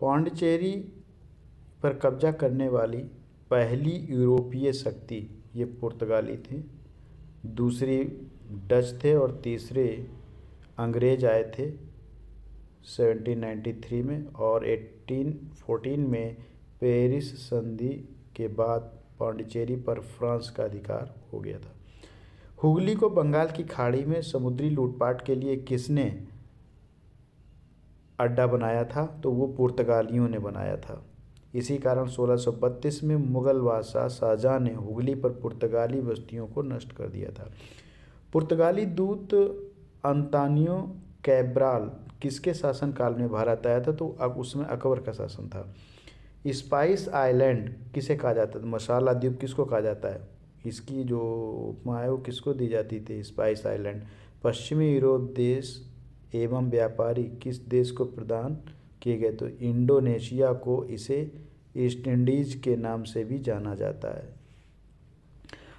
पौंडीचेरी पर कब्जा करने वाली पहली यूरोपीय शक्ति ये पुर्तगाली थे, दूसरी डच थे और तीसरे अंग्रेज आए थे 1793 में। और 1814 में पेरिस संधि के बाद पौंडीचेरी पर फ्रांस का अधिकार हो गया था। हुगली को बंगाल की खाड़ी में समुद्री लूटपाट के लिए किसने अड्डा बनाया था? तो वो पुर्तगालियों ने बनाया था। इसी कारण 1632 में मुगल बादशाह शाहजहां ने हुगली पर पुर्तगाली बस्तियों को नष्ट कर दिया था। पुर्तगाली दूत अंतानियो कैब्राल किसके शासनकाल में भारत आया था? तो अब उसमें अकबर का शासन था। स्पाइस आइलैंड किसे कहा जाता था? मसाला द्वीप किसको कहा जाता है? इसकी जो उपमा है वो किसको दी जाती थी? स्पाइस आइलैंड पश्चिमी यूरोप देश एवं व्यापारी किस देश को प्रदान किए गए? तो इंडोनेशिया को। इसे ईस्ट इंडीज के नाम से भी जाना जाता है।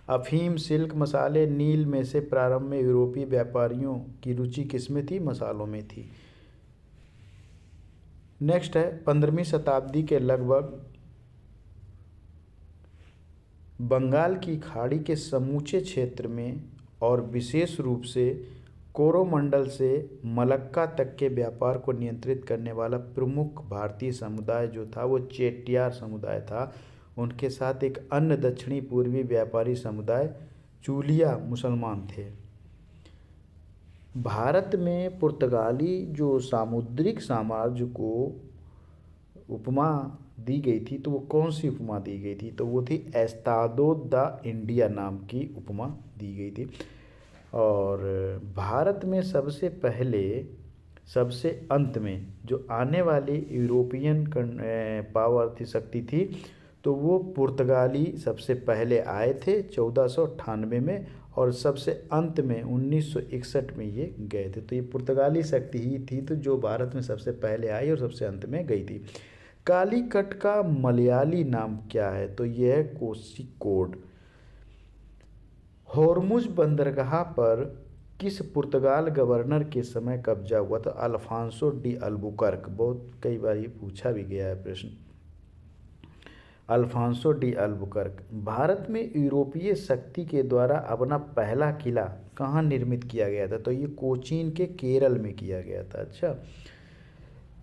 अफीम, सिल्क, मसाले, नील में से प्रारंभ में यूरोपीय व्यापारियों की रुचि किसमें थी? मसालों में थी। नेक्स्ट है 15वीं शताब्दी के लगभग बंगाल की खाड़ी के समूचे क्षेत्र में और विशेष रूप से कोरोमंडल से मलक्का तक के व्यापार को नियंत्रित करने वाला प्रमुख भारतीय समुदाय जो था वो चेट्टियार समुदाय था। उनके साथ एक अन्य दक्षिणी पूर्वी व्यापारी समुदाय चूलिया मुसलमान थे। भारत में पुर्तगाली जो सामुद्रिक साम्राज्य को उपमा दी गई थी तो वो कौन सी उपमा दी गई थी? तो वो थी एस्तादो द इंडिया नाम की उपमा दी गई थी। और भारत में सबसे पहले सबसे अंत में जो आने वाली यूरोपियन पावर थी, शक्ति थी, तो वो पुर्तगाली सबसे पहले आए थे 1498 में और सबसे अंत में 1961 में ये गए थे। तो ये पुर्तगाली शक्ति ही थी तो जो भारत में सबसे पहले आई और सबसे अंत में गई थी। कालीकट का मलयाली नाम क्या है? तो यह है कोझिकोड। होर्मुज बंदरगाह पर किस पुर्तगाल गवर्नर के समय कब्जा हुआ था? Alfonso de Albuquerque. बहुत कई बार ये पूछा भी गया है प्रश्न। Alphonso de Albuquerque. भारत में यूरोपीय शक्ति के द्वारा अपना पहला किला कहाँ निर्मित किया गया था? तो ये कोचीन के केरल में किया गया था। अच्छा,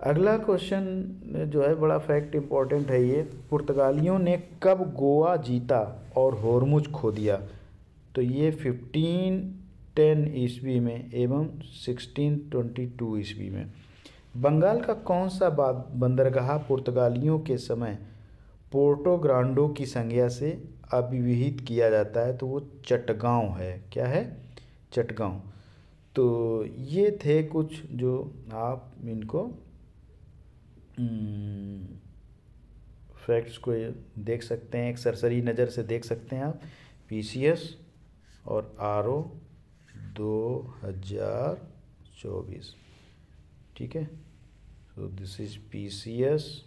अगला क्वेश्चन जो है बड़ा फैक्ट इम्पोर्टेंट है ये। पुर्तगालियों ने कब गोवा जीता और होर्मुज खो दिया? तो ये 1510 ईस्वी में एवं 1622 ईस्वी में। बंगाल का कौन सा बंदरगाह पुर्तगालियों के समय पोर्टो ग्रांडो की संज्ञा से अभिहित किया जाता है? तो वो चटगांव है। क्या है? चटगांव। तो ये थे कुछ जो आप इनको फैक्ट्स को देख सकते हैं, एक सरसरी नज़र से देख सकते हैं आप। पीसीएस और आरओ 2024। ठीक है, so this is PCS,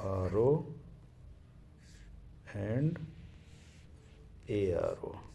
RO and ARO.